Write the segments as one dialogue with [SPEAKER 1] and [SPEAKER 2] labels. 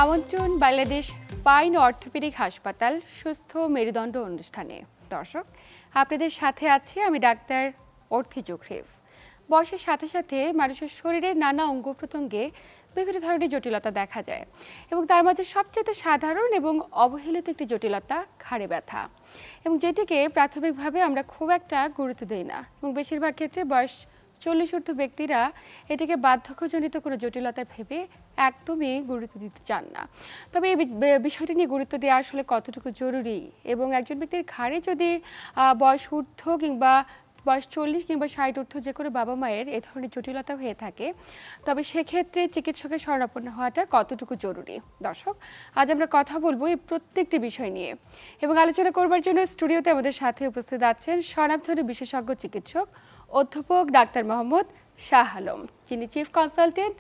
[SPEAKER 1] আমন্ত্রণ Bangladesh spine orthopaedic হাসপাতাল সুস্থ মেরুদণ্ড অনুষ্ঠানে। দর্শক, আপনাদের সাথে আছি আমি ডাক্তার অর্থি জোখরিফ। বয়সের সাথে সাথে মানুষের শরীরের নানা অঙ্গ প্রত্যঙ্গে বিভিন্ন ধরনের জটিলতা দেখা যায় এবং তার মাঝে সবচেয়ে সাধারণ এবং অবহেলিত একটি জটিলতা ঘাড়ে ব্যথা, এবং যেটিকে প্রাথমিকভাবে আমরা খুব একটা গুরুত্ব দিই না এবং বেশিরভাগ ক্ষেত্রে বয়স 40 ঊর্ধ্ব ব্যক্তিরা এটিকে বার্ধক্যজনিত কোনো জটিলতা ভেবে একদমই গুরুত্ব দিতে চান না। তবে এই বিষয়টি নিয়ে গুরুত্ব দেওয়া আসলে কতটুকু জরুরি, এবং একজন ব্যক্তির ঘাড়ে যদি বয়স ঊর্ধ্ব কিংবা বয়স 40 কিংবা 60 ঊর্ধ্ব যে কোনো বাবা মায়ের এ ধরনের জটিলতা হয়ে থাকে, তবে সেক্ষেত্রে চিকিৎসকের শরণাপন্ন হওয়াটা কতটুকু জরুরি। দর্শক, আজ আমরা কথা বলবো এই প্রত্যেকটি বিষয় নিয়ে, এবং আলোচনা করবার জন্য স্টুডিওতে আমাদের সাথে উপস্থিত আছেন স্বনামধন্য বিশেষজ্ঞ চিকিৎসক অধ্যাপক ডাক্তার মোহাম্মদ শাহ আলম, যিনি চিফ কনসালটেন্ট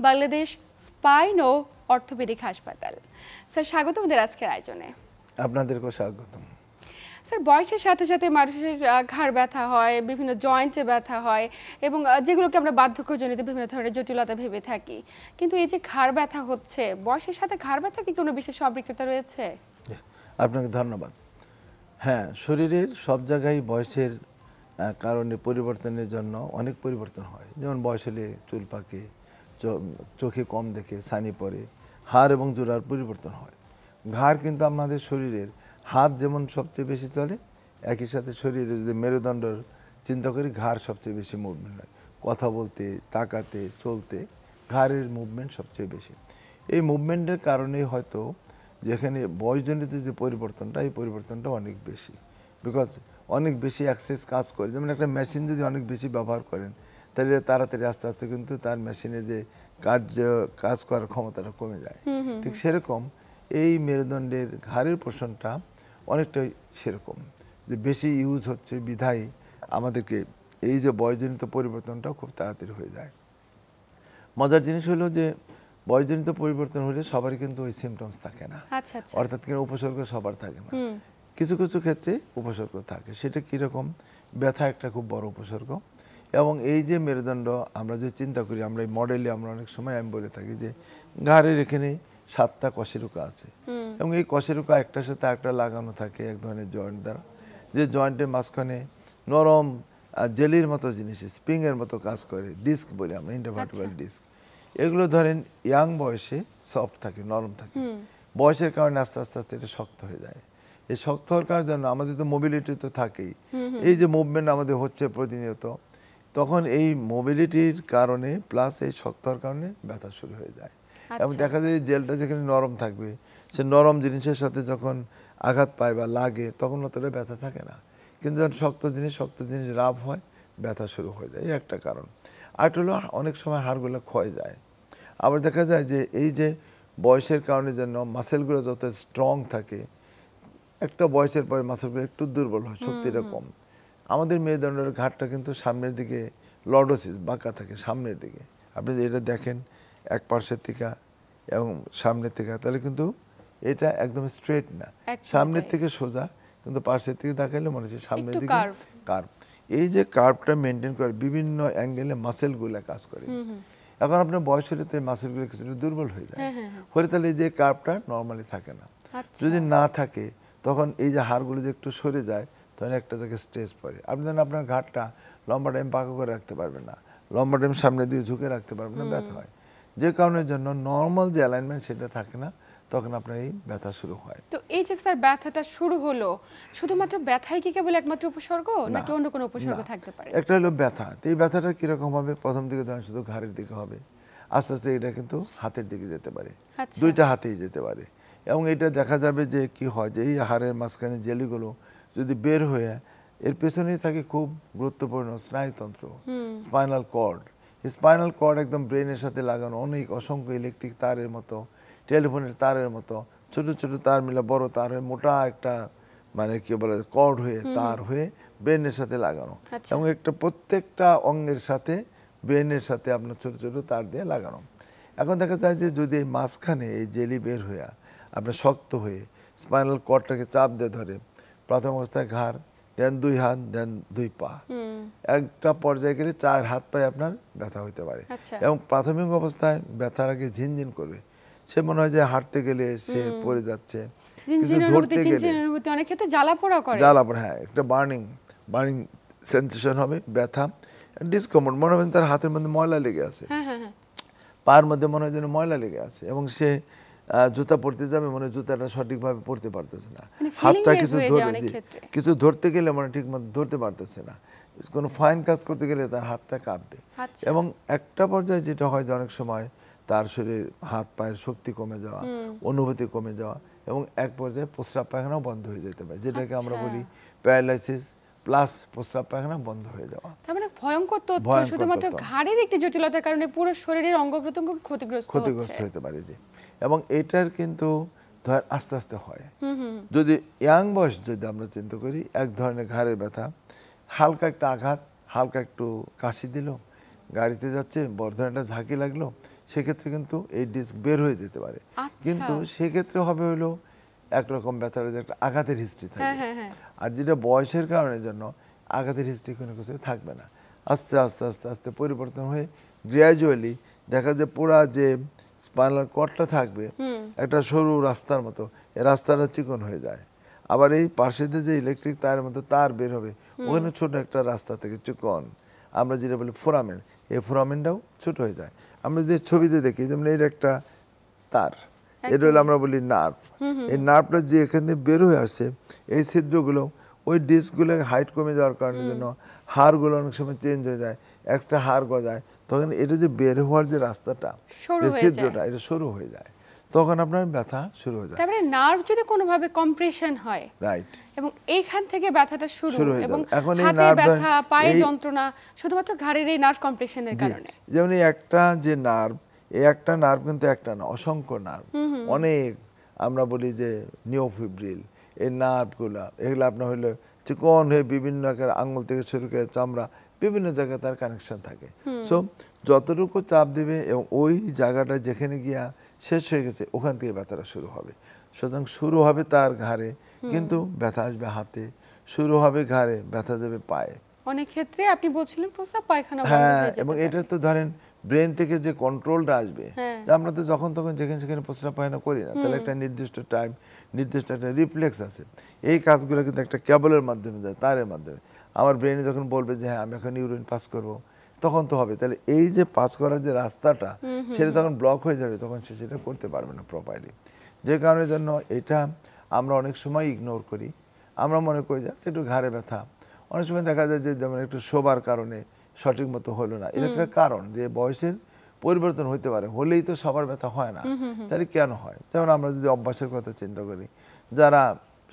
[SPEAKER 1] বাংলাদেশ স্পাইন ও অর্থোপেডিক হাসপাতাল। স্যার, স্বাগত আমাদের আজকের আয়োজনে।
[SPEAKER 2] আপনাদেরকেও স্বাগতম।
[SPEAKER 1] স্যার, বয়সের সাথে সাথে মানুষের ঘাড় ব্যথা হয়, বিভিন্ন জয়েন্টে ব্যথা হয়, এবং যেগুলোকে আমরা বার্ধক্যজনিত বিভিন্ন ধরনের জটিলতা ভেবে থাকি, কিন্তু এই যে ঘাড় ব্যথা হচ্ছে, বয়সের সাথে ঘাড় ব্যথা কি কোনো বিশেষ সম্পৃক্ততা রয়েছে?
[SPEAKER 2] আপনাকে ধন্যবাদ। হ্যাঁ, শরীরের সব জায়গায় বয়সের কারণে পরিবর্তনের জন্য অনেক পরিবর্তন হয়। যেমন বয়স হলে চুল পাকে, চোখে কম দেখে, ছানি পড়ে, হাড় এবং জোড়ার পরিবর্তন হয়। ঘাড় কিন্তু আমাদের শরীরের হাত যেমন সবচেয়ে বেশি চলে, একই সাথে শরীরে যদি মেরুদণ্ডর চিন্তা করি, ঘাড় সবচেয়ে বেশি মুভমেন্ট হয়। কথা বলতে, তাকাতে, চলতে ঘাড়ের মুভমেন্ট সবচেয়ে বেশি। এই মুভমেন্টের কারণেই হয়তো যেখানে বয়সজনিত যে পরিবর্তনটা, এই পরিবর্তনটা অনেক বেশি, বিকজ অনেক বেশি অ্যাক্সেস কাজ করে। যেমন একটা মেশিন যদি অনেক বেশি ব্যবহার করেন, তাহলে তাড়াতাড়ি আস্তে আস্তে কিন্তু তার মেশিনের যে কাজ করার ক্ষমতাটা কমে যায়। ঠিক সেরকম এই মেরুদণ্ডের ঘাড়ের পোষণটা অনেকটাই সেরকম, যে বেশি ইউজ হচ্ছে বিধায় আমাদেরকে এই যে বয়সজনিত পরিবর্তনটাও খুব তাড়াতাড়ি হয়ে যায়। মজার জিনিস হলো যে বয়সজনিত পরিবর্তন হলে সবারই কিন্তু ওই সিমটমস থাকে না, অর্থাৎ কিনা উপসর্গ সবার থাকে না। কিছু কিছু ক্ষেত্রে উপসর্গ থাকে। সেটা কীরকম? ব্যথা একটা খুব বড় উপসর্গ। এবং এই যে মেরুদণ্ড আমরা যে চিন্তা করি, আমরা এই মডেলে আমরা অনেক সময় আমি বলে থাকি যে ঘাড়ের এখানে 7টা কশেরুকা আছে, এবং এই কশেরুকা একটার সাথে একটা লাগানো থাকে এক ধরনের জয়েন্ট দ্বারা, যে জয়েন্টের মাঝখানে নরম জেলির মতো জিনিস, স্প্রিংয়ের মতো কাজ করে, ডিস্ক বলি আমরা, ইন্টারভার্টেব্রাল ডিস্ক। এগুলো ধরেন ইয়াং বয়সে সফট থাকে, নরম থাকে, বয়সের কারণে আস্তে আস্তে আস্তে এটা শক্ত হয়ে যায়। এই শক্ত হওয়ার জন্য আমাদের তো মোবিলিটি তো থাকেই, এই যে মুভমেন্ট আমাদের হচ্ছে প্রতিনিয়ত, তখন এই মোবিলিটির কারণে প্লাস এই শক্ত হওয়ার কারণে ব্যথা শুরু হয়ে যায়। এবং দেখা যায় জেলটা যেখানে নরম থাকবে, সে নরম জিনিসের সাথে যখন আঘাত পায় বা লাগে, তখন অতটা ব্যথা থাকে না। কিন্তু যখন শক্ত জিনিস রাফ হয়, ব্যথা শুরু হয়ে যায়। এই একটা কারণ। আর হলো অনেক সময় হাড়গুলো ক্ষয় যায়। আবার দেখা যায় যে এই যে বয়সের কারণে জন্য মাসেলগুলো যত স্ট্রং থাকে, একটা বয়সের পরে মাসেলগুলো একটু দুর্বল হয়, শক্তিটা কম। আমাদের মেরুদণ্ডের ঘাড়টা কিন্তু সামনের দিকে লর্ডোসিস, বাঁকা থাকে সামনের দিকে। আপনি যদি এটা দেখেন এক পার্শ্বের থেকে এবং সামনের থেকে, তাহলে কিন্তু এটা একদম স্ট্রেট না, সামনের থেকে সোজা, কিন্তু পার্শ্বের থেকে দেখাইলে মনে হচ্ছে সামনের দিকে কার্ভ। এই যে কার্ভটা মেনটেন করে বিভিন্ন অ্যাঙ্গেলে মাসেলগুলো কাজ করে। এখন আপনার বয়স হলে তো এই মাসেলগুলো কিছুটা দুর্বল হয়ে যায়, হলে তাহলে এই যে কার্ভটা নর্মালি থাকে না। যদি না থাকে, তখন এই যে হাড়গুলো যে একটু সরে যায়, তখন একটা জায়গায় স্ট্রেস পড়ে। আপনি ধরেন আপনার ঘাটটা লম্বা টাইম পাকা করে রাখতে পারবেন না, লম্বা টাইম সামনের দিকে ঝুঁকে রাখতে পারবেন না, ব্যথা হয়। যে কারণের জন্য নর্মাল যে অ্যালাইনমেন্ট সেটা থাকে না, তখন আপনার এই ব্যথা শুরু হয়।
[SPEAKER 1] তো এই যে স্যার ব্যথাটা শুরু হলো, শুধুমাত্র ব্যথাই কি কেবল একমাত্র উপসর্গ, নাকি অন্য কোনো উপসর্গ থাকতে পারে?
[SPEAKER 2] একটা হলো ব্যথা। তো এই ব্যথাটা কিরকম হবে? প্রথম দিকে ধরেন শুধু ঘাড়ের দিকে হবে, আস্তে আস্তে এটা কিন্তু হাতের দিকে যেতে পারে, দুইটা হাতেই যেতে পারে। এবং এটা দেখা যাবে যে কি হয়, যে এই হাড়ের মাঝখানে জেলিগুলো যদি বের হয়ে, এর পেছনেই থাকে খুব গুরুত্বপূর্ণ স্নায়ুতন্ত্র, স্পাইনাল কর্ড। স্পাইনাল কর্ড একদম ব্রেনের সাথে লাগানো অনেক অসংখ্য ইলেকট্রিক তারের মতো, টেলিফোনের তারের মতো ছোট ছোট তার মিলে বড় তার হয়ে মোটা একটা মানে কি বলে কর্ড হয়ে তার হয়ে ব্রেনের সাথে লাগানো, এবং একটা প্রত্যেকটা অঙ্গের সাথে ব্রেনের সাথে আপনার ছোট ছোট তার দিয়ে লাগানো। এখন দেখা যায় যে যদি এই মাঝখানে এই জেলি বের হয়ে আপনার শক্ত হয়ে স্পাইনাল কর্ডটাকে চাপ দিয়ে ধরে, প্রথম অবস্থায় ঘাড়, দেন 2 হাত, দেন 2 পা, একটা পর্যায়ে গেলে 4 হাত পায়ে আপনার ব্যথা হইতে পারে। এবং প্রাথমিক অবস্থায় ব্যথার আগে ঝিনঝিন করবে, সে মনে হয় যে হাঁটতে গেলে সে পড়ে যাচ্ছে, কিছু
[SPEAKER 1] ঝিনঝিনের
[SPEAKER 2] ধরতে
[SPEAKER 1] অনুভূতি,
[SPEAKER 2] গেলে
[SPEAKER 1] চিনচিনের অনুভূতি, অনেক ক্ষেত্রে জ্বালা-পোড়া করে।
[SPEAKER 2] জ্বালাপোড়া, হ্যাঁ, একটা বার্নিং সেন্সেশন হবে, ব্যথা, ডিসকমফোর্ট, মনে হয় তার হাতের মধ্যে ময়লা লেগে আছে,
[SPEAKER 1] হ্যাঁ হ্যাঁ হ্যাঁ।
[SPEAKER 2] পায়ের মধ্যে মনে হয় যেন ময়লা লেগে আছে, এবং সে জুতা পরতে যাবে, মনে হয় জুতাটা সঠিকভাবে পরতে পারতেছে না,
[SPEAKER 1] মানে
[SPEAKER 2] হাতটা
[SPEAKER 1] feeling-less
[SPEAKER 2] কিছু
[SPEAKER 1] হয়ে যায়
[SPEAKER 2] ধরে
[SPEAKER 1] অনেক ক্ষেত্রে।
[SPEAKER 2] কিছু ধরতে গেলে মানে ঠিক মতো ধরতে পারতেছে না, কোনো ফাইন কাজ করতে গেলে তার হাতটা কাঁপবে।
[SPEAKER 1] আচ্ছা।
[SPEAKER 2] এবং একটা পর্যায়ে যেটা হয় যে অনেক সময় তার শরীর হাত পায়ের শক্তি কমে যাওয়া, অনুভূতি কমে যাওয়া, এবং এক পর্যায়ে প্রস্রাব পায়খানাও বন্ধ হয়ে যেতে পারে, যেটাকে আমরা
[SPEAKER 1] আচ্ছা।
[SPEAKER 2] বলি প্যারালাইসিস প্লাস প্রস্রাব পায়খানা বন্ধ হয়ে যাওয়া।
[SPEAKER 1] তার মানে ভয়ঙ্কর তথ্য,
[SPEAKER 2] ভয়ঙ্কর
[SPEAKER 1] শুধুমাত্র
[SPEAKER 2] তথ্য।
[SPEAKER 1] ঘাড়ের একটি জটিলতার কারণে পুরো শরীরের অঙ্গ-প্রত্যঙ্গ ক্ষতিগ্রস্ত হচ্ছে।
[SPEAKER 2] হতে পারে যে, এবং এটার কিন্তু ধর আস্তে আস্তে হয়। যদি ইয়াং বয়স যদি আমরা চিন্তা করি, এক ধরনের ঘাড়ের ব্যথা, হালকা একটা আঘাত, হালকা একটু কাশি দিল, গাড়িতে যাচ্ছে বড় ধরনের একটা ঝাঁকি লাগলো, সেক্ষেত্রে কিন্তু এই ডিস্ক বের হয়ে যেতে পারে।
[SPEAKER 1] আচ্ছা।
[SPEAKER 2] কিন্তু সেক্ষেত্রে হবে হলো একরকম ব্যথার যে একটা আঘাতের হিস্ট্রি
[SPEAKER 1] হ্যাঁ
[SPEAKER 2] থাকবে,
[SPEAKER 1] হ্যাঁ হ্যাঁ।
[SPEAKER 2] আর যেটা বয়সের কারণের জন্য আঘাতের হিস্ট্রি কোনো কিছু থাকবে না। আস্তে আস্তে আস্তে আস্তে পরিবর্তন হয়ে গ্র্যাজুয়ালি দেখা যায় পুরা যে স্পাইনাল কর্ডটা থাকবে একটা সরু রাস্তার মতো, এই রাস্তাটা চিকন হয়ে যায়। আবার এই পাশে দিয়ে যে ইলেকট্রিক তারের মতো তার বের হবে, ওখানে ছোট একটা রাস্তা থেকে চিকন, আমরা যেটা বলি ফোরামেন, এই ফোরামেনটাও ছোট হয়ে যায়। আমরা যদি ছবিতে দেখি যেমন এর একটা তার, এটা হলো আমরা বলি নার্ভ, এই নার্ভটা যে এখান থেকে বের হয়ে আসে, এই ছিদ্রগুলো ওই ডিস্কগুলো হাইট কমে যাওয়ার কারণের জন্য হাড়গুলো অনেক সময় চেঞ্জ হয়ে যায়, এক্সট্রা হাড় গজায়, তখন এটা যে বের হওয়ার যে রাস্তাটা, যে ছিদ্রটা, এটা সরু হয়ে যায়, তখন আপনার ব্যথা শুরু হয়ে যায়।
[SPEAKER 1] তারপরে নার্ভ যদি কোনোভাবে কম্প্রেশন হয়,
[SPEAKER 2] রাইট,
[SPEAKER 1] এবং এইখান থেকে ব্যথাটা শুরু
[SPEAKER 2] হয়ে
[SPEAKER 1] এবং
[SPEAKER 2] যাবে। এখন এই
[SPEAKER 1] হাতে
[SPEAKER 2] নার্ভ
[SPEAKER 1] ব্যথা, পায়ে যন্ত্রণা শুধুমাত্র ঘাড়ের এই নার্ভ কম্প্রেশনের কারণে।
[SPEAKER 2] যেমন এই একটা যে নার্ভ, এই একটা নার্ভ কিন্তু একটা না, অসংখ্য নার্ভ, অনেক, আমরা বলি যে নিওফিব্রিল, এই নার্ভগুলা এগুলো আপনার হইলে চিকন হয়ে বিভিন্ন আকার, আঙুল থেকে শুরু করে চামড়া, বিভিন্ন জায়গায় তার কানেকশন থাকে। সো যতটুকু চাপ দিবে এবং ওই জায়গাটা যেখানে গিয়া শেষ হয়ে গেছে, ওখান থেকে ব্যথাটা শুরু হবে। সুতরাং শুরু হবে তার ঘাড়ে, কিন্তু ব্যথা আসবে হাতে, শুরু হবে ঘাড়ে, ব্যথা যাবে পায়ে।
[SPEAKER 1] অনেক ক্ষেত্রে আপনি বলছিলেন প্রস্রাব পায়খানা বন্ধ
[SPEAKER 2] হ্যাঁ,
[SPEAKER 1] হয়ে যেতে
[SPEAKER 2] এবং
[SPEAKER 1] পারে।
[SPEAKER 2] এটা তো ধরেন ব্রেন থেকে যে কন্ট্রোলটা আসবে,
[SPEAKER 1] হ্যাঁ।
[SPEAKER 2] যে আমরা তো যখন তখন যেখানে সেখানে প্রস্রাব পায়খানা করি না, তাহলে একটা নির্দিষ্ট টাইম, নির্দিষ্ট একটা রিফ্লেক্স আছে, এই কাজগুলো কিন্তু একটা কেবলের মাধ্যমে যায়, তারের মাধ্যমে। আমার ব্রেনে যখন বলবে যে হ্যাঁ আমি এখন ইউরিন পাস করব, তখন তো হবে, তাহলে এই যে পাস করার যে রাস্তাটা, সেটা যখন ব্লক হয়ে যাবে, তখন সে সেটা করতে পারবে না প্রপারলি। যে কারণের জন্য এটা আমরা অনেক সময় ইগনোর করি, আমরা মনে করি যে একটু ঘাড়ে ব্যথা, অনেক সময় দেখা যায় যে যেমন একটু শোবার কারণে সঠিক মতো হলো না, এটা একটা কারণ যে বয়সের পরিবর্তন হতে পারে, হলেই তো সবার ব্যথা হয় না, তাহলে কেন হয়? যেমন আমরা যদি অভ্যাসের কথা চিন্তা করি, যারা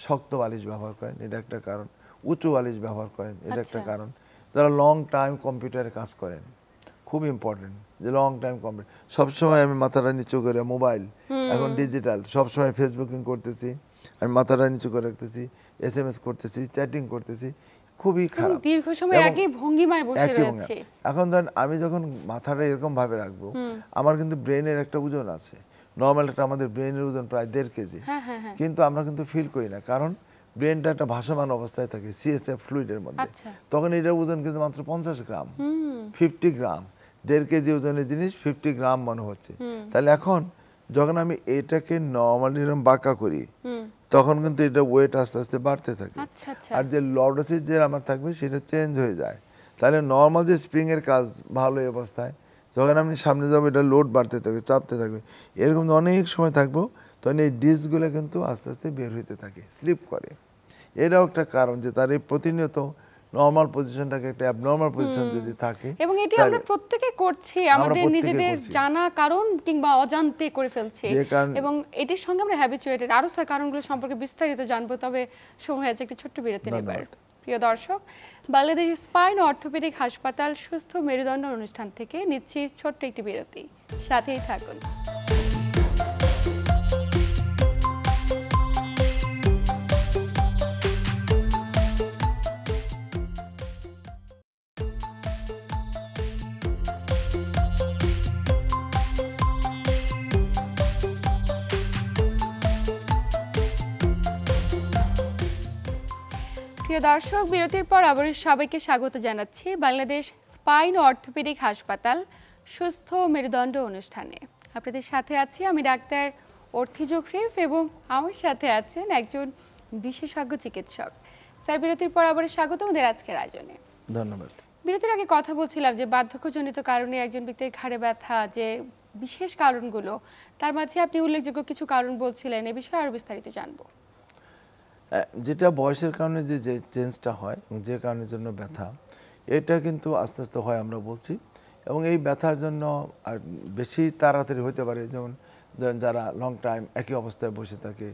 [SPEAKER 2] শক্ত বালিশ ব্যবহার করেন, এটা একটা কারণ, উঁচু বালিশ ব্যবহার করেন, এটা একটা কারণ, যারা লং টাইম কম্পিউটারে কাজ করেন, খুব ইম্পর্টেন্ট যে লং টাইম কম্পিউটার, সবসময় আমি মাথাটা নিচু করে, মোবাইল এখন ডিজিটাল, সবসময় ফেসবুকিং করতেছি, আমি মাথাটা নিচু করে রাখতেছি, SMS করতেছি, চ্যাটিং করতেছি, খুবই খারাপ,
[SPEAKER 1] দীর্ঘ সময় একই ভঙ্গিমায় বসে রয়েছে।
[SPEAKER 2] এখন ধরেন আমি যখন মাথাটা এরকম ভাবে রাখবো, আমার কিন্তু ব্রেনের একটা ওজন আছে, নর্মাল একটা আমাদের ব্রেনের ওজন প্রায় 1.5 কেজি, কিন্তু আমরা কিন্তু ফিল করি না, কারণ ব্রেনটা একটা ভাসমান অবস্থায় থাকে CSF ফ্লুইডের মধ্যে, তখন এটার ওজন কিন্তু মাত্র 50 গ্রাম, 50 গ্রাম, 1.5 কেজি ওজনের জিনিস 50 গ্রাম মনে হচ্ছে। তাহলে এখন যখন আমি এটাকে নর্মালি এরকম বাঁকা করি, তখন কিন্তু এটা ওয়েট আস্তে আস্তে বাড়তে থাকে, আর যে লর্ডোসিস যে আমার থাকবে সেটা চেঞ্জ হয়ে যায়। তাহলে নর্মাল যে স্প্রিং এর কাজ ভালো অবস্থায়, যখন আপনি সামনে যাবো এটা লোড বাড়তে থাকবে, চাপতে থাকবে, এরকম অনেক সময় থাকবো, তখন এই ডিস্কগুলো কিন্তু আস্তে আস্তে বের হইতে থাকে, স্লিপ করে। এটাও একটা কারণ যে তার এই প্রতিনিয়ত নরমাল পজিশনটাকে একটা অ্যাবনরমাল পজিশন যদি থাকে,
[SPEAKER 1] এবং এটি আমরা প্রত্যেককে করছি, আমাদের নিজেদের জানা কারণ কিংবা অজান্তে করে ফেলছি, এবং এটির সঙ্গে আমরা হ্যাবিচুয়েটেড। আরো স্যার কারণগুলো সম্পর্কে বিস্তারিত জানবো, তবে সময় আছে একটি ছোট্ট বিরতি নেবার। প্রিয় দর্শক, বাংলাদেশ স্পাইন অর্থোপেডিক হাসপাতাল সুস্থ মেরুদণ্ড অনুষ্ঠান থেকে নিচ্ছি ছোট্ট একটি বিরতি, সাথেই থাকুন। প্রিয় দর্শক, বিরতির পর আবার সবাইকে স্বাগত জানাচ্ছি বাংলাদেশ স্পাইন অর্থোপেডিক হাসপাতাল সুস্থ মেরুদণ্ড অনুষ্ঠানে। আপনাদের সাথে আছি আমি ডাক্তার অর্থি জোখরিফ এবং আমার সাথে আছেন একজন বিশেষজ্ঞ চিকিৎসক। স্যার, বিরতির পর আবার স্বাগত আমাদের আজকের আয়োজনে।
[SPEAKER 2] ধন্যবাদ।
[SPEAKER 1] বিরতির আগে কথা বলছিলাম যে বার্ধক্যজনিত কারণে একজন ব্যক্তির ঘাড়ে ব্যথা যে বিশেষ কারণগুলো, তার মাঝে আপনি উল্লেখযোগ্য কিছু কারণ বলছিলেন, এ বিষয়ে আরো বিস্তারিত জানবো।
[SPEAKER 2] যেটা বয়সের কারণে যে চেঞ্জটা হয় এবং যে কারণের জন্য ব্যথা, এটা কিন্তু আস্তে আস্তে হয় আমরা বলছি। এবং এই ব্যথার জন্য আর বেশি তাড়াতাড়ি হতে পারে, যেমন যারা লং টাইম একই অবস্থায় বসে থাকে,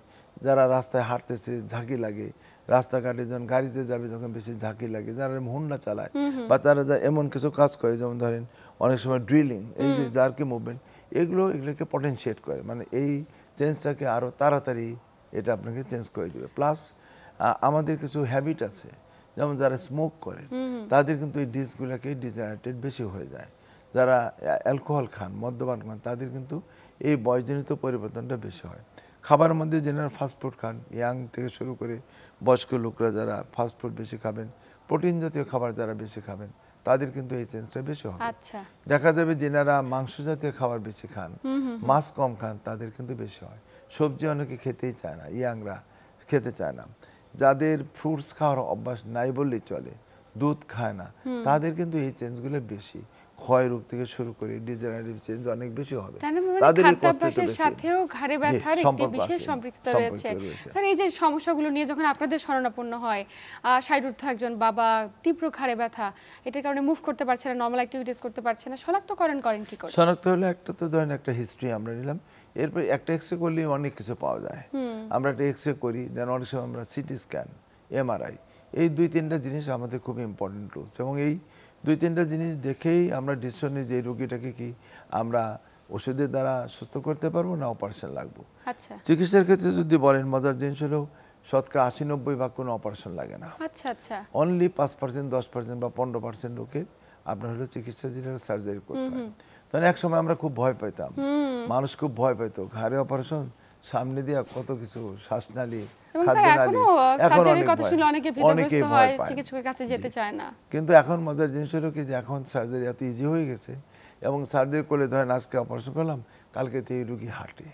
[SPEAKER 2] যারা রাস্তায় হাঁটতেছে ঝাঁকি লাগে, রাস্তাঘাটে যখন গাড়িতে যাবে যখন বেশি ঝাঁকি লাগে, যারা হুন্ডা চালায় বা তারা যা এমন কিছু কাজ করে, যেমন ধরেন অনেক সময় ড্রিলিং, এই যে জার্কি মুভমেন্ট, এগুলোকে পটেনশিয়েট করে, মানে এই চেঞ্জটাকে আরও তাড়াতাড়ি এটা আপনাকে চেঞ্জ করে দেবে। প্লাস আমাদের কিছু হ্যাবিট আছে, যেমন যারা স্মোক করে তাদের কিন্তু এই ডিসগুলোকে ডিজেনারেটেড বেশি হয়ে যায়। যারা অ্যালকোহল খান, মদ্যপান খান, তাদের কিন্তু এই বয়সজনিত পরিবর্তনটা বেশি হয়। খাবারের মধ্যে জেনারেল ফাস্টফুড খান, ইয়াং থেকে শুরু করে বয়স্ক লোকরা যারা ফাস্টফুড বেশি খাবেন, প্রোটিন জাতীয় খাবার যারা বেশি খাবেন, তাদের কিন্তু এই চেঞ্জটা বেশি হবে।
[SPEAKER 1] আচ্ছা,
[SPEAKER 2] দেখা যাবে যেনারা মাংস জাতীয় খাবার বেশি খান, মাছ কম খান, তাদের কিন্তু বেশি হয়। সবজি অনেকে খেতেই চায় না, ইয়াংরা খেতে চায় না। যাদের ফ্রুটস খাওয়ার অভ্যাস নাই বললেই চলে, দুধ খায় না, তাদের কিন্তু এই চেঞ্জগুলো বেশি। ক্ষয় রোগ থেকে শুরু করে ডিজেনারেটিভ চেঞ্জ অনেক বেশি হবে, তাদের এই কষ্টটা বেশি।
[SPEAKER 1] সাথেও ঘাড়ে ব্যথার একটি বিশেষ সম্পৃক্ততা রয়েছে। স্যার, এই যে সমস্যাগুলো নিয়ে যখন আপনাদের শরণাপন্ন হয় ষাটঊর্ধ্ব একজন বাবা, তীব্র ঘাড়ে ব্যথা, এটার কারণে মুভ করতে পারছে না, নরমাল অ্যাক্টিভিটিস করতে পারছে না, শনাক্তকরণ করেন কি করে?
[SPEAKER 2] শনাক্ত হলে একটা তো ধরেন একটা হিস্ট্রি আমরা নিলাম, এরপর একটা এক্সরে করলে অনেক কিছু পাওয়া যায়। আমরা একটা এক্সরে করি, দেন অনেক সময় আমরা সিটি স্ক্যান, এমআরআই, এই 2-3টা জিনিস আমাদের খুব ইম্পর্টেন্ট রয়েছে। এবং এই 2-3টা জিনিস দেখেই আমরা ডিসিশন নিই যে এই রোগীটাকে কি আমরা ওষুধের দ্বারা সুস্থ করতে পারবো না অপারেশন লাগবো।
[SPEAKER 1] আচ্ছা,
[SPEAKER 2] চিকিৎসার ক্ষেত্রে যদি বলেন, মজার জিনিস হলেও শতকরা 80-90 ভাগ কোনো অপারেশন লাগে না।
[SPEAKER 1] আচ্ছা, আচ্ছা,
[SPEAKER 2] অনলি 5%, 10% বা 15% লোকের আপনার হলো চিকিৎসা যেটা সার্জারি করতে হয়। তখন এক সময় আমরা খুব ভয় পেতাম, মানুষ খুব ভয় পেত, ঘাড়ে অপারেশন, সামনে দিয়ে কত কিছু, শ্বাসনালী, খাদ্যনালী, এখন অনেকে ভয় পায়,
[SPEAKER 1] চিকিৎসকের কাছে যেতে চায় না।
[SPEAKER 2] কিন্তু এখন মজার জিনিস হলো কি যে এখন সার্জারি এত ইজি হয়ে গেছে, এবং সার্জারি করলে ধরেন আজকে অপারেশন করলাম, কালকে এই রুগী হাঁটে,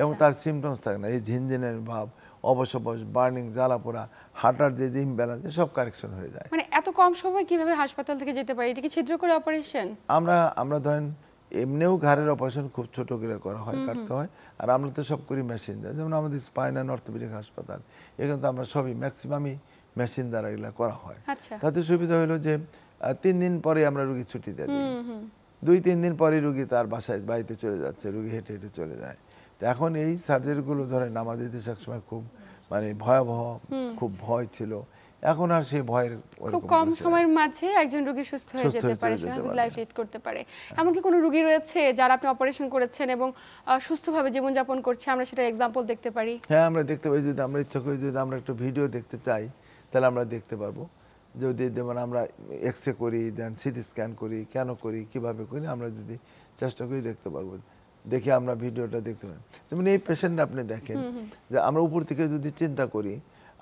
[SPEAKER 2] এবং তার সিমটমস থাকে না, এই ঝিনঝিনের ভাব, অবশ বার্নিং, জ্বালা পোড়া, হাঁটার যে ইমব্যালেন্স, সব কারেকশন হয়ে যায়।
[SPEAKER 1] মানে এত কম সময় কিভাবে হাসপাতাল থেকে যেতে পারে? এটা কি ছিদ্র করে অপারেশন?
[SPEAKER 2] আমরা ধরেন এমনিও ঘাড়ের অপারেশন খুব ছোট করে করা হয়, কাটতে হয়, আর আমরা তো সব করি মেশিন দ্বারা। যেমন আমাদের স্পাইন অ্যান্ড অর্থোপেডিক হাসপাতাল, এখানে তো আমরা সবই ম্যাক্সিমামই মেশিন দ্বারা এগুলো করা হয়। তাতে সুবিধা হলো যে 3 দিন পরে আমরা রুগী ছুটি দিয়ে দিই, 2-3 দিন পরে রুগী তার বাড়িতে চলে যাচ্ছে, রুগী হেঁটে হেঁটে চলে যায়। তো এখন এই সার্জারিগুলো ধরেন আমাদের দেশে একসময় খুব মানে ভয়াবহ, খুব ভয় ছিল, এখন আর সেই ভয়ের
[SPEAKER 1] খুব কম সময়ের মাঝে একজন রোগী সুস্থ হয়ে যেতে পারে, স্বাভাবিক লাইফ লিড করতে পারে। এমনকি কোনো রোগী রয়েছে যারা আপনি অপারেশন করেছেন এবং সুস্থভাবে জীবনযাপন করছে, আমরা সেটা এক্সাম্পল দেখতে পারি?
[SPEAKER 2] হ্যাঁ, আমরা দেখতে পাই, যদি আমরা ইচ্ছা করি, যদি আমরা একটা ভিডিও দেখতে চাই তাহলে আমরা দেখতে পারবো। যদি যেমন আমরা এক্সরে করি, দেন সিটি স্ক্যান করি, কেন করি, কিভাবে করি, আমরা যদি চেষ্টা করি দেখতে পারবো, দেখে আমরা ভিডিওটা দেখতে পারি। যেমন এই পেশেন্ট আপনি দেখেন যে আমরা উপর থেকে যদি চিন্তা করি,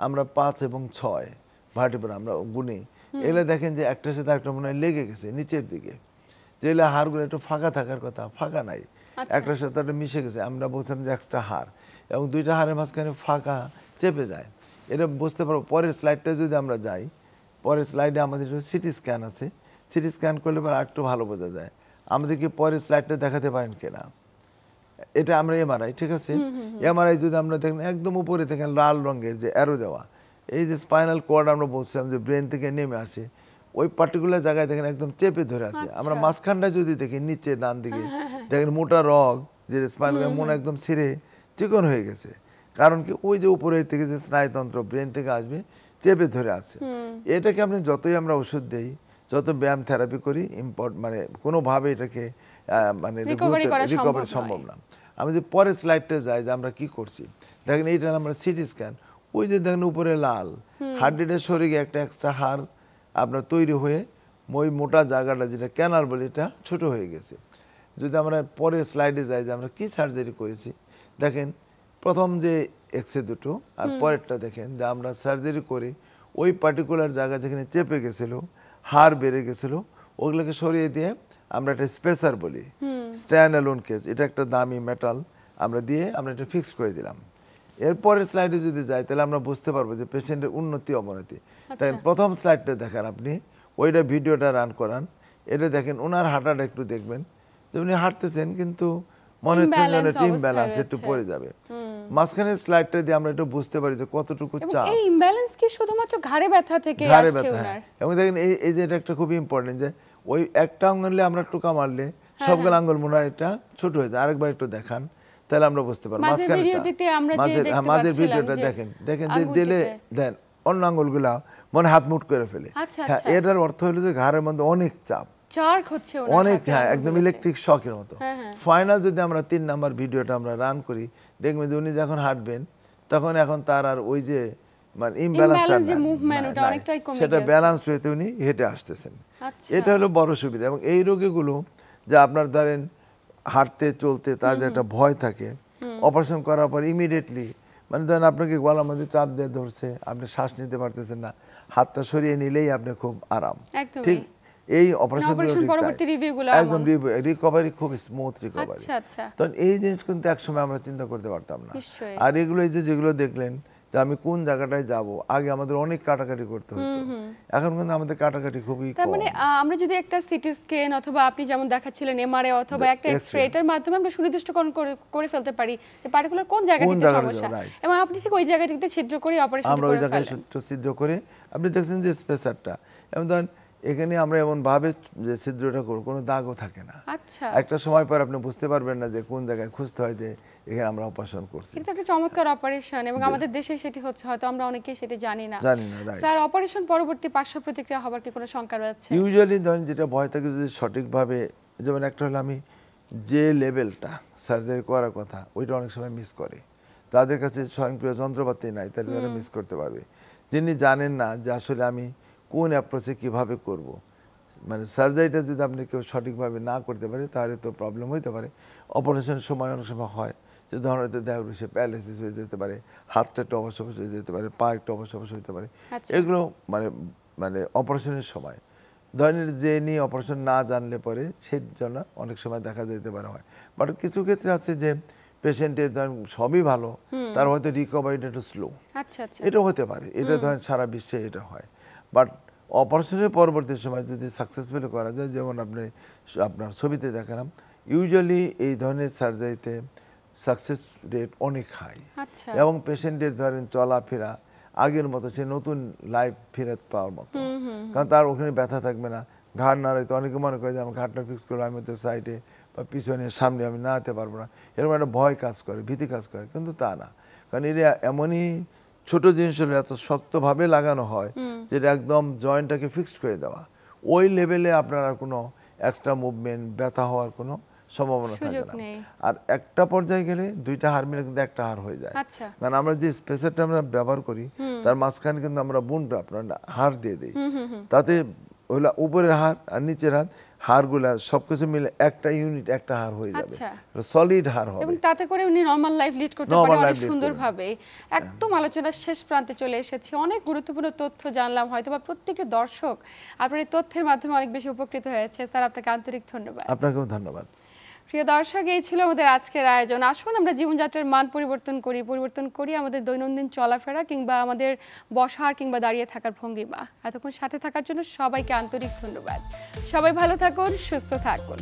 [SPEAKER 2] আমরা 5 এবং 6 ভার্টিব্রা আমরা গুনি, এগুলো দেখেন যে একটার সাথে একটা মনে হয় লেগে গেছে নিচের দিকে, যেগুলো হাড়গুলো একটু ফাঁকা থাকার কথা, ফাঁকা নাই, একটার সাথে একটা মিশে গেছে। আমরা বলছিলাম যে এক্সট্রা হাড়, এবং 2টা হাড়ের মাঝখানে ফাঁকা চেপে যায়, এটা বুঝতে পারবো। পরের স্লাইডটা যদি আমরা যাই, পরের স্লাইডে আমাদের সিটি স্ক্যান আছে, সিটি স্ক্যান করলে পরে একটু ভালো বোঝা যায়। আমাদেরকে পরের স্লাইডটা দেখাতে পারেন কিনা, এটা আমরা এমআরআই, ঠিক আছে, এমআরআই যদি আমরা দেখেন একদম উপরে দেখেন লাল রঙের যে অ্যারো দেওয়া, এই যে স্পাইনাল কর্ড আমরা বলছিলাম যে ব্রেন থেকে নেমে আসে, ওই পার্টিকুলার জায়গায় দেখেন একদম চেপে ধরে আছে। আমরা মাঝখানটা যদি দেখি নিচে ডান দিকে দেখেন মোটা রগ, যে স্পাইনাল মনে একদম ছিঁড়ে চিকন হয়ে গেছে, কারণ কি ওই যে উপরের থেকে যে স্নায়ুতন্ত্র ব্রেন থেকে আসবে চেপে ধরে আছে। এটাকে আপনি যতই আমরা ওষুধ দেই, যত ব্যায়াম থেরাপি করি, মানে কোনোভাবে এটাকে মানে রিকভারি সম্ভব না। আমি যে পরের স্লাইডটা যাই যে আমরা কি করছি, দেখেন এইটা আমরা সিটি স্ক্যান, ওই যে দেখেন উপরে লাল হাড্ডিটা সরে গিয়ে একটা এক্সট্রা হাড় আপনার তৈরি হয়ে ওই মোটা জায়গাটা যেটা ক্যানাল বলি, এটা ছোট হয়ে গেছে। যদি আমরা পরের স্লাইডে যাই যে আমরা কি সার্জারি করেছি, দেখেন প্রথম যে এক্সরে দুটো আর পরেরটা দেখেন যে আমরা সার্জারি করে ওই পার্টিকুলার জায়গা যেখানে চেপে গেছিল, হাড় বেড়ে গেছিল, ওগুলোকে সরিয়ে দিয়ে আমরা একটা স্পেসার বলি, স্ট্যান্ড অ্যালোন কেস, এটা একটা দামি মেটাল আমরা দিয়ে আমরা এটা ফিক্স করে দিলাম। এরপরের স্লাইডে যদি যাই তাহলে আমরা বুঝতে পারবো যে পেশেন্টের উন্নতি অবনতি। তাই প্রথম স্লাইডটা দেখেন আপনি, ওইটা ভিডিওটা রান করান, এটা দেখেন ওনার হাঁটাটা একটু দেখবেন যে উনি হাঁটতেছেন কিন্তু মনে হচ্ছে যেন টিম ব্যালেন্স একটু পড়ে যাবে। মাঝখানের স্লাইডটা দিয়ে আমরা একটু বুঝতে পারি যে কতটুকু চাপ।
[SPEAKER 1] এই ইমব্যালেন্স কি শুধুমাত্র ঘাড়ে ব্যথা থেকে
[SPEAKER 2] ঘাড়ে
[SPEAKER 1] আসছে
[SPEAKER 2] ব্যথা,
[SPEAKER 1] ওনার?
[SPEAKER 2] এবং দেখেন এই যে এটা একটা খুবই ইম্পর্টেন্ট যে ওই একটা আঙ্গুলে আমরা টোকা মারলে সবগুলো আঙ্গুল মনে হয় এটা ছোট হয়ে যায়। আরেকবার একটু দেখান তাহলে আমরা বুঝতে পারবো। মাঝের ভিডিওটা দেখেন, দেখেন যে দিলে দেন অন্য আঙ্গুলগুলা মনে হাত মুট করে ফেলে। হ্যাঁ, এটার অর্থ হলো যে ঘাড়ের মধ্যে অনেক চাপ, অনেক, হ্যাঁ একদম ইলেকট্রিক শকের মতো। ফাইনাল যদি আমরা 3 নাম্বার ভিডিওটা আমরা রান করি, দেখবেন যে উনি যখন হাঁটবেন তখন এখন তার আর ওই যে মানে ইমব্যালেন্সটা সেটা ব্যালেন্স হইতে উনি হেঁটে আসতেছেন। এটা হলো বড় সুবিধা। এবং এই রোগীগুলো যে আপনার ধরেন হাঁটতে চলতে তার যে একটা ভয় থাকে, অপারেশন করার পর ইমিডিয়েটলি মানে ধরেন আপনাকে গলার মধ্যে চাপ দিয়ে ধরছে, আপনি শ্বাস নিতে পারতেছেন না, হাতটা সরিয়ে নিলেই আপনি খুব আরাম। ঠিক এই অপারেশন একদম রিকভারি খুব স্মুথ রিকভারি। তখন এই জিনিস কিন্তু একসময় আমরা চিন্তা করতে পারতাম না। আর এগুলো এই যে যেগুলো দেখলেন যে আমি কোন জায়গাটায় যাব, আগে আমাদের অনেক কাটাকাটি করতে হতো, এখন কিন্তু আমাদের কাটাকাটি খুবই কম।
[SPEAKER 1] মানে আমরা যদি একটা সিটি স্ক্যান অথবা আপনি যেমন দেখাচ্ছিলেন এমআরআই অথবা একটা এক্সরে, এটার মাধ্যমে আমরা সুনির্দিষ্টকরণ করে ফেলতে পারি যে পার্টিকুলার কোন জায়গাটিতে সমস্যা, এবং আপনি ঠিক ওই জায়গাটিতে ছিদ্র করে অপারেশন করে
[SPEAKER 2] আমরা ওই জায়গায় ছিদ্র করে আপনি দেখছেন যে স্পেসারটা, এবং ধরেন এখানে আমরা এমন ভাবে যে ছিদ্রটা করব কোনো দাগও থাকে না। একটা সময় পর আপনি বুঝতে পারবেন না যে কোন জায়গায় খুঁজতে হয় যে এখানে আমরা অপারেশন করছি।
[SPEAKER 1] এটা একটা চমৎকার অপারেশন, এবং আমাদের দেশে সেটি হচ্ছে, হয়তো আমরা অনেকেই সেটি জানি না। স্যার, অপারেশন পরবর্তী পার্শ্ব প্রতিক্রিয়া হবার কি কোনো শঙ্কা রয়েছে?
[SPEAKER 2] ইউজুয়ালি ধরেন যেটা ভয় থাকে যদি সঠিকভাবে, যেমন একটা হলো আমি যে লেভেলটা সার্জারি করার কথা ওইটা অনেক সময় মিস করে, তাদের কাছে স্বয়ংক্রিয় যন্ত্রপাতি নাই, তাহলে তারা মিস করতে পারবে। যিনি জানেন না যে আসলে আমি কোন অ্যাপ্রোচে কীভাবে করব, মানে সার্জারিটা যদি আপনি কেউ সঠিকভাবে না করতে পারে তাহলে তো প্রবলেম হইতে পারে। অপারেশনের সময় অনেক সময় হয় যে ধরনের দেহ সে প্যারালাইসিস হয়ে যেতে পারে, হাতটা একটু অবশ হয়ে যেতে পারে, পা একটু অবশ হতে পারে। এগুলো মানে মানে অপারেশনের সময় ধরনের যে নিয়ে অপারেশন না জানলে পরে সেই জন্য অনেক সময় দেখা যেতে পারে হয়। বাট কিছু ক্ষেত্রে আছে যে পেশেন্টের ধরেন সবই ভালো, তার হয়তো রিকভারিটা একটু স্লো, এটা হতে পারে। এটা ধরেন সারা বিশ্বে এটা হয়। বাট অপারেশনের পরবর্তী সময় যদি সাকসেসফুলি করা যায়, যেমন আপনার ছবিতে দেখালাম, ইউজুয়ালি এই ধরনের সার্জারিতে সাকসেস রেট অনেক হাই, এবং পেশেন্টের ধরেন চলাফেরা আগের মতো সে নতুন লাইফ ফেরত পাওয়ার মতো, কারণ তার ওখানে ব্যথা থাকবে না। ঘাড় নাড়াইতে অনেকে মনে করে যে আমার ঘাড়টা ফিক্স করলো, আমি তো সাইডে বা পিছনে সামনে আমি নাড়াতে পারবো না, এরকম একটা ভয় কাজ করে, ভীতি কাজ করে, কিন্তু তা না। কারণ এটা এমনই ছোট জিনিস হলে এত শক্তভাবে লাগানো হয় যেটা একদম জয়েন্টটাকে ফিক্সড করে দেওয়া, ওই লেভেলে আপনার আর কোনো এক্সট্রা মুভমেন্ট ব্যথা হওয়ার কোনো সম্ভাবনা থাকে না। আর একটা পর্যায়ে গেলে দুইটা হাড় মিলে কিন্তু একটা হাড় হয়ে যায়। কারণ আমরা যে স্পেসারটা আমরা ব্যবহার করি তার মাঝখানে কিন্তু আমরা বুনটা আপনার হাড় দিয়ে দিই, তাতে ওইগুলা উপরের হাড় আর নিচের হাড়গুলা সবকিছু মিলে একটা ইউনিট, একটা হাড় হয়ে যাবে, সলিড হাড় হবে,
[SPEAKER 1] এবং তাতে করে উনি নরমাল লাইফ লিড করতে পারে অনেক সুন্দরভাবে। একদম আলোচনার শেষ প্রান্তে চলে এসেছি, অনেক গুরুত্বপূর্ণ তথ্য জানলাম, হয়তোবা প্রত্যেকটা দর্শক আপনার এই তথ্যের মাধ্যমে অনেক বেশি উপকৃত হয়েছে। স্যার, আপনাকে আন্তরিক ধন্যবাদ।
[SPEAKER 2] আপনাকেও ধন্যবাদ।
[SPEAKER 1] প্রিয় দর্শক, এই ছিল আমাদের আজকের আয়োজন। আসুন আমরা জীবনযাত্রার মান পরিবর্তন করি আমাদের দৈনন্দিন চলাফেরা কিংবা আমাদের বসার কিংবা দাঁড়িয়ে থাকার ভঙ্গিমা। এতক্ষণ সাথে থাকার জন্য সবাইকে আন্তরিক ধন্যবাদ। সবাই ভালো থাকুন, সুস্থ থাকুন।